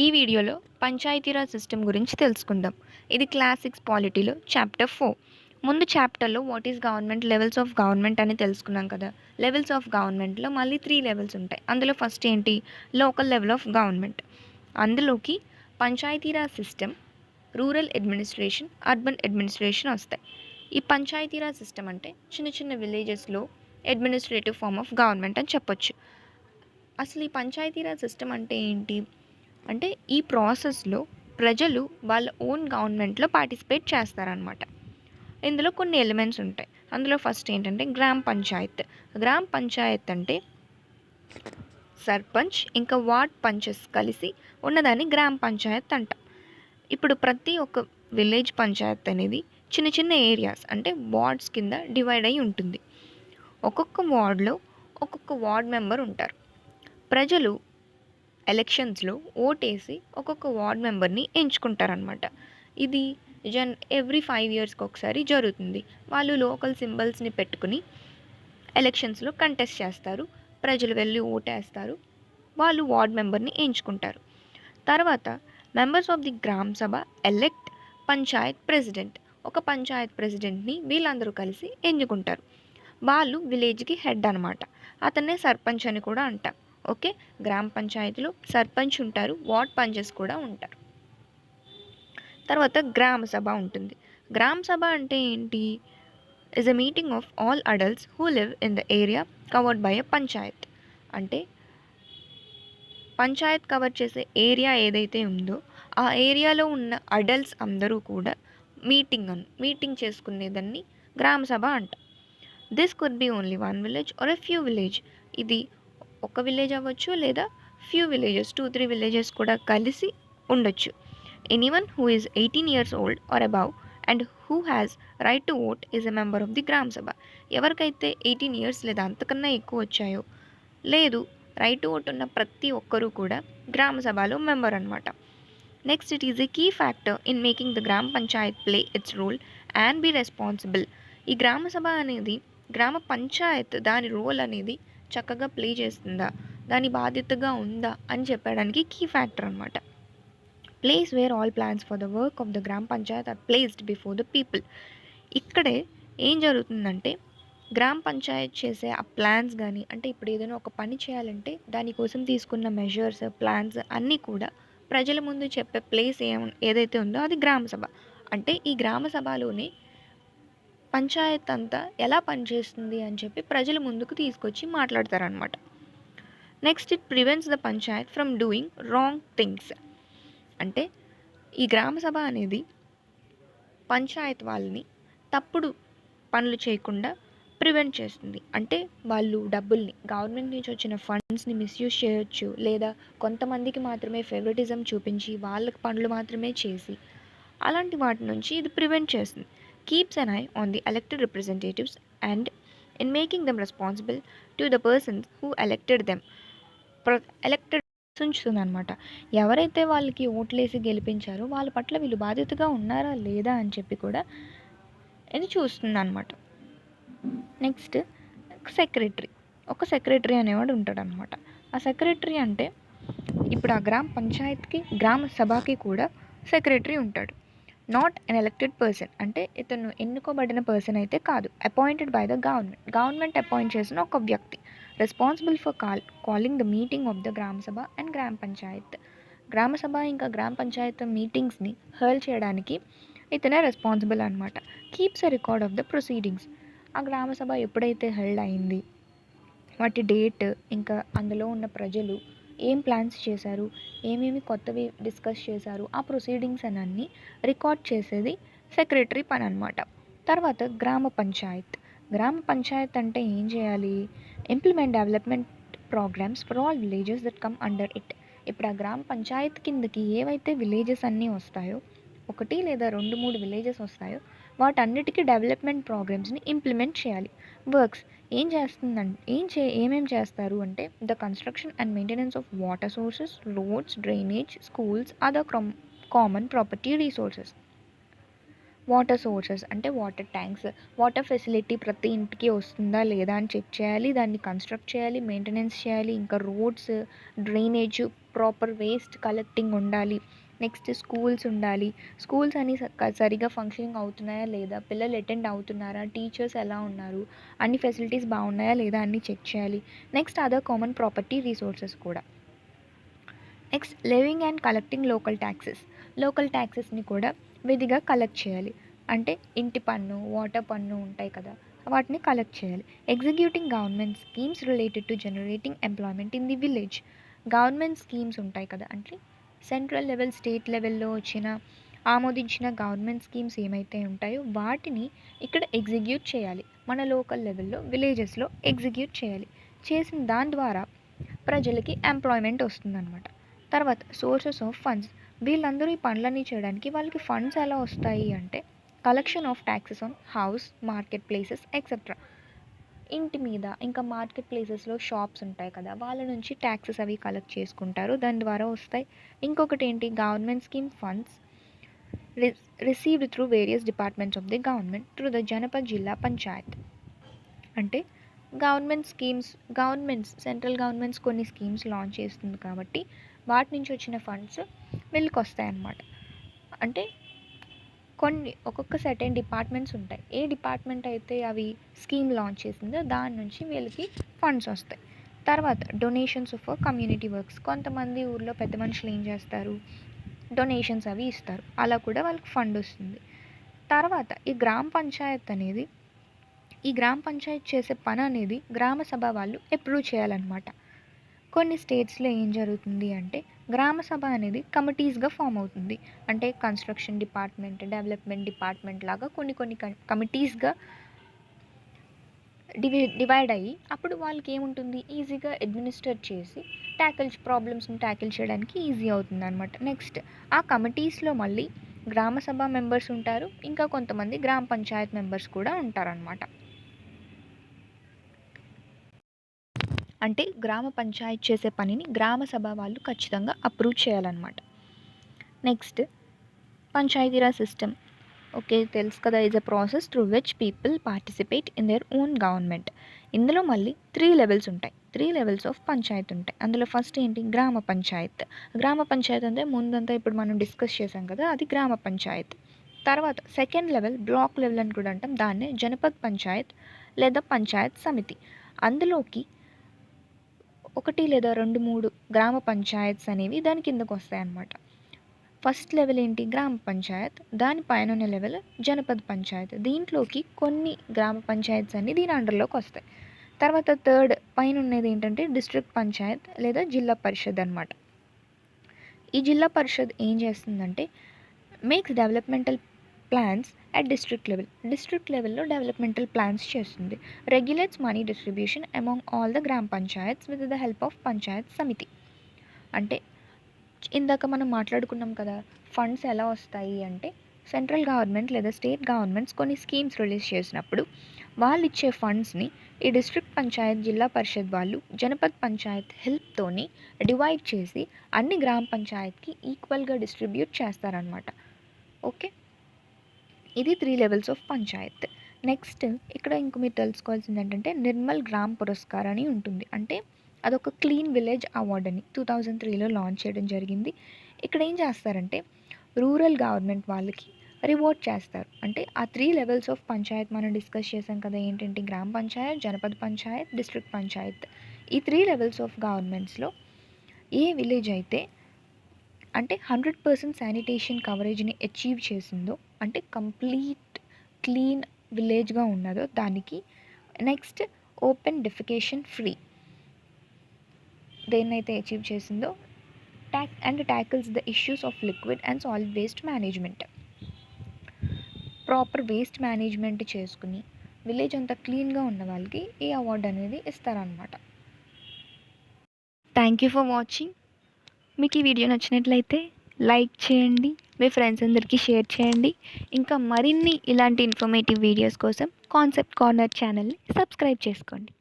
ఈ వీడియోలో పంచాయతీరాజ్ సిస్టమ్ గురించి తెలుసుకుందాం. ఇది క్లాస్ 6 పాలిటీలో చాప్టర్ 4. ముందు చాప్టర్లో what is government, levels of government అని తెలుసుకున్నాం కదా. లెవెల్స్ ఆఫ్ గవర్నమెంట్లో మళ్ళీ 3 లెవెల్స్ ఉంటాయి. అందులో ఫస్ట్ ఏంటి, లోకల్ లెవెల్ ఆఫ్ గవర్నమెంట్. అందులోకి Panchayati Raj system, rural administration, urban administration వస్తాయి. ఈ పంచాయతీరాజ్ సిస్టమ్ అంటే చిన్న చిన్న విలేజెస్లో అడ్మినిస్ట్రేటివ్ ఫార్మ్ ఆఫ్ గవర్నమెంట్ అని చెప్పొచ్చు. అసలు ఈ పంచాయతీరాజ్ సిస్టమ్ అంటే ఏంటి అంటే, ఈ ప్రాసెస్లో ప్రజలు వాళ్ళ ఓన్ గవర్నమెంట్లో పార్టిసిపేట్ చేస్తారనమాట. ఇందులో కొన్ని ఎలిమెంట్స్ ఉంటాయి. అందులో ఫస్ట్ ఏంటంటే గ్రామ పంచాయత్. గ్రామ పంచాయత్ అంటే సర్పంచ్ ఇంకా వార్డ్ పంచెస్ కలిసి ఉన్నదాన్ని గ్రామ పంచాయత్ అంట. ఇప్పుడు ప్రతి ఒక్క విలేజ్ పంచాయత్ అనేది చిన్న చిన్న ఏరియాస్ అంటే వార్డ్స్ కింద డివైడ్ అయి ఉంటుంది. ఒక్కొక్క వార్డ్లో ఒక్కొక్క వార్డ్ మెంబర్ ఉంటారు. ప్రజలు ఎలక్షన్స్లో ఓటేసి ఒక్కొక్క వార్డ్ మెంబర్ని ఎంచుకుంటారనమాట. ఇది ఎవ్రీ 5 ఇయర్స్కి ఒకసారి జరుగుతుంది. వాళ్ళు లోకల్ సింబల్స్ని పెట్టుకుని ఎలక్షన్స్లో కంటెస్ట్ చేస్తారు. ప్రజలు వెళ్ళి ఓటేస్తారు. వాళ్ళు వార్డ్ మెంబర్ని ఎంచుకుంటారు. తర్వాత members of the gram Sabha elect Panchayat president. ఒక పంచాయత్ ప్రెసిడెంట్ని వీళ్ళందరూ కలిసి ఎన్నుకుంటారు. వాళ్ళు విలేజ్కి హెడ్ అనమాట. అతన్నే సర్పంచ్ అని కూడా అంటాం. ఓకే, గ్రామ పంచాయతీలో సర్పంచ్ ఉంటారు, వార్డ్ పంచెస్ కూడా ఉంటారు. తర్వాత గ్రామ సభ ఉంటుంది. గ్రామ సభ అంటే ఏంటి, is a meeting of all adults who live in the area covered by a panchayat. అంటే పంచాయత్ కవర్ చేసే ఏరియా ఏదైతే ఉందో ఆ ఏరియాలో ఉన్న అడల్ట్స్ అందరూ కూడా మీటింగ్ చేసుకునేదాన్ని గ్రామ సభ అంట. This could be only 1 village or a few village. ఇది ఒక విలేజ్ అవ్వచ్చు లేదా ఫ్యూ విలేజెస్ 2-3 విలేజెస్ కూడా కలిసి ఉండొచ్చు. Anyone who is 18 years old or above and who has right to vote is a member of the gram sabha. ఎవరికైతే 18 years లేదా అంతకన్నా ఎక్కువ వచ్చాయో, లేదు రైట్ టు ఓట్ ఉన్న ప్రతి ఒక్కరూ కూడా గ్రామ సభలో మెంబర్ అనమాట. Next, it is a key factor in making the Gram Panchayat play its role and be responsible. ఈ గ్రామ సభ అనేది గ్రామ పంచాయత్ దాని రోల్ అనేది చక్కగా ప్లే చేస్తుందా, దాని బాధ్యతగా ఉందా అని చెప్పడానికి కీ ఫ్యాక్టర్ అనమాట. Place where all plans for the work of the Gram Panchayat are placed before the people. ఇక్కడే ఏం జరుగుతుందంటే, గ్రామ పంచాయత్ చేసే ఆ ప్లాన్స్ కానీ, అంటే ఇప్పుడు ఏదైనా ఒక పని చేయాలంటే దానికోసం తీసుకున్న మెజర్స్, ప్లాన్స్ అన్నీ కూడా ప్రజల ముందు చెప్పే ప్లేస్ ఏదైతే ఉందో అది గ్రామ సభ. అంటే ఈ గ్రామ సభలోనే పంచాయత్ అంతా ఎలా పనిచేస్తుంది అని చెప్పి ప్రజల ముందుకు తీసుకొచ్చి మాట్లాడతారనమాట. Next, it prevents the panchayat from doing wrong things. అంటే ఈ గ్రామ సభ అనేది పంచాయత్ వాళ్ళని తప్పుడు పనులు చేయకుండా ప్రివెంట్ చేస్తుంది. అంటే వాళ్ళు డబ్బుల్ని, గవర్నమెంట్ నుంచి వచ్చిన ఫండ్స్ని మిస్యూజ్ చేయొచ్చు, లేదా కొంతమందికి మాత్రమే ఫేవరెటిజం చూపించి వాళ్ళకి పనులు మాత్రమే చేసి అలాంటి వాటి నుంచి ఇది ప్రివెంట్ చేస్తుంది. Keeps an I on the elected representatives and in making them responsible to the persons who elected them. Elected ఉంచుతుంది అనమాట. ఎవరైతే వాళ్ళకి ఓట్లేసి గెలిపించారో వాళ్ళ పట్ల వీళ్ళు బాధ్యతగా ఉన్నారా లేదా అని చెప్పి కూడా ఇది చూస్తుంది అనమాట. Next, secretary. ఒక సెక్రటరీ అనేవాడు ఉంటాడనమాట. ఆ సెక్రటరీ అంటే ఇప్పుడు ఆ గ్రామ పంచాయత్కి, గ్రామ సభకి కూడా సెక్రటరీ ఉంటాడు. నాట్ అన్ ఎలక్టెడ్ పర్సన్, అంటే ఇతను ఎన్నుకోబడిన పర్సన్ అయితే కాదు. Appointed by the government appoint చేసిన ఒక వ్యక్తి. Responsible for calling the meeting of the గ్రామ సభ అండ్ గ్రామ పంచాయత్. గ్రామ సభ ఇంకా గ్రామ పంచాయత్ మీటింగ్స్ని హోల్డ్ చేయడానికి ఇతనే రెస్పాన్సిబుల్ అనమాట. Keeps a record of the proceedings. ఆ గ్రామ సభ ఎప్పుడైతే హెల్డ్ అయింది, వాటి డేట్, ఇంకా అందులో ఉన్న ప్రజలు ఏం ప్లాన్స్ చేశారు, ఏమేమి కొత్తవి డిస్కస్ చేశారు, ఆ ప్రొసీడింగ్స్ అన్నీ రికార్డ్ చేసేది సెక్రటరీ పని అనమాట. తర్వాత గ్రామ పంచాయత్. గ్రామ పంచాయత్ అంటే ఏం చేయాలి, implement development programmes for all villages that come under it. ఇప్పుడు ఆ గ్రామ పంచాయత్ కిందకి ఏవైతే విలేజెస్ అన్నీ వస్తాయో, 1 లేదా 2-3 విలేజెస్ వస్తాయో వాటన్నిటికీ డెవలప్మెంట్ ప్రోగ్రామ్స్ని ఇంప్లిమెంట్ చేయాలి. వర్క్స్ ఏం చేస్తుందంటే ఏమేం చేస్తారు అంటే, the construction and maintenance of water sources, roads, drainage, schools, other common property resources. Water sources అంటే వాటర్ ట్యాంక్స్, వాటర్ ఫెసిలిటీ ప్రతి ఇంటికి వస్తుందా లేదా అని చెక్ చేయాలి, దాన్ని కన్స్ట్రక్ట్ చేయాలి, మెయింటెనెన్స్ చేయాలి, ఇంకా roads, drainage, proper waste collecting ఉండాలి. నెక్స్ట్ స్కూల్స్ ఉండాలి, స్కూల్స్ అని సరిగా ఫంక్షనింగ్ అవుతున్నాయా లేదా, పిల్లలు అటెండ్ అవుతున్నారా, టీచర్స్ ఎలా ఉన్నారు, అన్ని ఫెసిలిటీస్ బాగున్నాయా లేదా అన్ని చెక్ చేయాలి. Next other common property resources కూడా. Next living and collecting local taxes, local ట్యాక్సెస్ని కూడా విధిగా కలెక్ట్ చేయాలి. అంటే ఇంటి పన్ను, వాటర్ పన్ను ఉంటాయి కదా, వాటిని కలెక్ట్ చేయాలి. Executing government schemes related to generating employment in the village, government schemes ఉంటాయి కదా, అంటే సెంట్రల్ లెవెల్, స్టేట్ లెవెల్లో వచ్చిన ఆమోదించిన గవర్నమెంట్ స్కీమ్స్ ఏమైతే ఉంటాయో వాటిని ఇక్కడ ఎగ్జిక్యూట్ చేయాలి, మన లోకల్ లెవెల్లో విలేజెస్లో ఎగ్జిక్యూట్ చేయాలి. చేసిన దాని ద్వారా ప్రజలకి ఎంప్లాయ్మెంట్ వస్తుందన్నమాట. తర్వాత సోర్సెస్ ఆఫ్ ఫండ్స్, వీళ్ళందరూ ఈ పనులన్నీ చేయడానికి వాళ్ళకి ఫండ్స్ ఎలా వస్తాయి అంటే collection of taxes on house, market places etcetera. ఇంటి మీద ఇంకా మార్కెట్ ప్లేసెస్లో షాప్స్ ఉంటాయి కదా, వాళ్ళ నుంచి ట్యాక్సెస్ అవి కలెక్ట్ చేసుకుంటారు, దాని ద్వారా వస్తాయి. ఇంకొకటి ఏంటి, government scheme funds received through various departments of the government through the Janpad Zila Panchayat. అంటే గవర్నమెంట్స్ సెంట్రల్ గవర్నమెంట్స్ కొన్ని స్కీమ్స్ లాంచ్ చేస్తుంది కాబట్టి వాటి నుంచి వచ్చిన ఫండ్స్ వీళ్ళకి వస్తాయన్నమాట. అంటే ఒక్కొక్క సర్టెన్ డిపార్ట్మెంట్స్ ఉంటాయి, ఏ డిపార్ట్మెంట్ అయితే అవి స్కీమ్ లాంచ్ చేసిందో దాని నుంచి వీళ్ళకి ఫండ్స్ వస్తాయి. తర్వాత డొనేషన్స్ ఫర్ కమ్యూనిటీ వర్క్స్, కొంతమంది ఊర్లో పెద్ద మనుషులు ఏం చేస్తారు, డొనేషన్స్ అవి ఇస్తారు, అలా కూడా వాళ్ళకి ఫండ్ వస్తుంది. తర్వాత ఈ గ్రామ పంచాయత్ చేసే పని అనేది గ్రామ సభ వాళ్ళు అప్రూవ్ చేయాలన్నమాట. కొన్ని స్టేట్స్లో ఏం జరుగుతుంది అంటే గ్రామ సభ అనేది కమిటీస్గా ఫామ్ అవుతుంది. అంటే కన్స్ట్రక్షన్ డిపార్ట్మెంట్, డెవలప్మెంట్ డిపార్ట్మెంట్ లాగా కొన్ని కమిటీస్గా డివైడ్ అయ్యి అప్పుడు వాళ్ళకి ఏముంటుంది, ఈజీగా అడ్మినిస్టర్ చేసి ప్రాబ్లమ్స్ని ట్యాకిల్ చేయడానికి ఈజీ అవుతుంది అనమాట. నెక్స్ట్ ఆ కమిటీస్లో మళ్ళీ గ్రామ సభ మెంబర్స్ ఉంటారు, ఇంకా కొంతమంది గ్రామ పంచాయత్ మెంబర్స్ కూడా ఉంటారనమాట. అంటే గ్రామ పంచాయత్ చేసే పనిని గ్రామ సభ వాళ్ళు ఖచ్చితంగా అప్రూవ్ చేయాలన్నమాట. నెక్స్ట్ పంచాయతీరాజ్ సిస్టమ్, ఓకే తెలుసు కదా, is a process through which people participate in their own government. ఇందులో మళ్ళీ 3 లెవెల్స్ ఉంటాయి, 3 లెవెల్స్ ఆఫ్ పంచాయత్ ఉంటాయి. అందులో ఫస్ట్ ఏంటి, గ్రామ పంచాయత్. గ్రామ పంచాయత్ అంటే ముందంతా ఇప్పుడు మనం డిస్కస్ చేసాం కదా, అది గ్రామ పంచాయత్. తర్వాత సెకండ్ లెవెల్ బ్లాక్ లెవెల్ అని కూడా అంటాం, దాన్నే జనపద్ పంచాయత్ లేదా పంచాయత్ సమితి. అందులోకి 1 లేదా 2, 3 గ్రామ పంచాయత్స్ అనేవి దాని కిందకు వస్తాయి అన్నమాట. ఫస్ట్ లెవెల్ ఏంటి, గ్రామ పంచాయత్, దానిపైన ఉన్న లెవెల్ జనపద్ పంచాయత్. దీంట్లోకి కొన్ని గ్రామ పంచాయత్స్ అన్ని దీని అండర్లోకి వస్తాయి. తర్వాత థర్డ్ పైన ఉన్నది ఏంటంటే డిస్ట్రిక్ట్ పంచాయత్ లేదా జిల్లా పరిషత్ అనమాట. ఈ జిల్లా పరిషత్ ఏం చేస్తుందంటే makes developmental plans at district లెవెల్లో డెవలప్మెంటల్ ప్లాన్స్ చేస్తుంది. Regulates money distribution among all the Gram panchayats with the help of Panchayat Samiti. అంటే ఇందాక మనం మాట్లాడుకున్నాం కదా, ఫండ్స్ ఎలా వస్తాయి అంటే సెంట్రల్ గవర్నమెంట్ లేదా స్టేట్ గవర్నమెంట్స్ కొన్ని స్కీమ్స్ రిలీజ్ చేసినప్పుడు వాళ్ళు ఇచ్చే ఫండ్స్ని ఈ డిస్ట్రిక్ట్ పంచాయత్, జిల్లా పరిషత్ వాళ్ళు జనపద్ పంచాయత్ హెల్ప్తోని డివైడ్ చేసి అన్ని గ్రామ పంచాయత్కి ఈక్వల్గా డిస్ట్రిబ్యూట్ చేస్తారనమాట. ఓకే, ఇది 3 లెవెల్స్ ఆఫ్ పంచాయత్. నెక్స్ట్ ఇక్కడ ఇంక మీరు తెలుసుకోవాల్సింది ఏంటంటే నిర్మల్ గ్రామ్ పురస్కార్ అని ఉంటుంది. అంటే అదొక క్లీన్ విలేజ్ అవార్డ్ అని 2003లో లాంచ్ చేయడం జరిగింది. ఇక్కడ ఏం చేస్తారంటే రూరల్ గవర్నమెంట్ వాళ్ళకి రివార్డ్ చేస్తారు. అంటే ఆ 3 లెవెల్స్ ఆఫ్ పంచాయత్ మనం డిస్కస్ చేసాం కదా, ఏంటంటే గ్రామ పంచాయత్, జనపద్ పంచాయత్, డిస్ట్రిక్ట్ పంచాయత్. ఈ 3 లెవెల్స్ ఆఫ్ గవర్నమెంట్స్లో ఏ విలేజ్ అయితే అంటే 100% శానిటేషన్ కవరేజ్ని అచీవ్ చేసిందో, అంటే కంప్లీట్ క్లీన్ విలేజ్గా ఉన్నదో దానికి, నెక్స్ట్ ఓపెన్ డెఫికేషన్ ఫ్రీ దేన్నైతే అచీవ్ చేసిందో, tackles the issues of liquid and solid waste management, proper waste management చేసుకుని విలేజ్ అంతా క్లీన్గా ఉన్న వాళ్ళకి ఈ అవార్డు అనేది ఇస్తారనమాట. Thank you for watching. మీకు ఈ వీడియో నచ్చినట్లయితే లైక్ చేయండి, మీ ఫ్రెండ్స్ అందరికీ షేర్ చేయండి. ఇంకా మరిన్ని ఇలాంటి ఇన్ఫర్మేటివ్ వీడియోస్ కోసం కాన్సెప్ట్ కార్నర్ ఛానల్ని సబ్స్క్రైబ్ చేసుకోండి.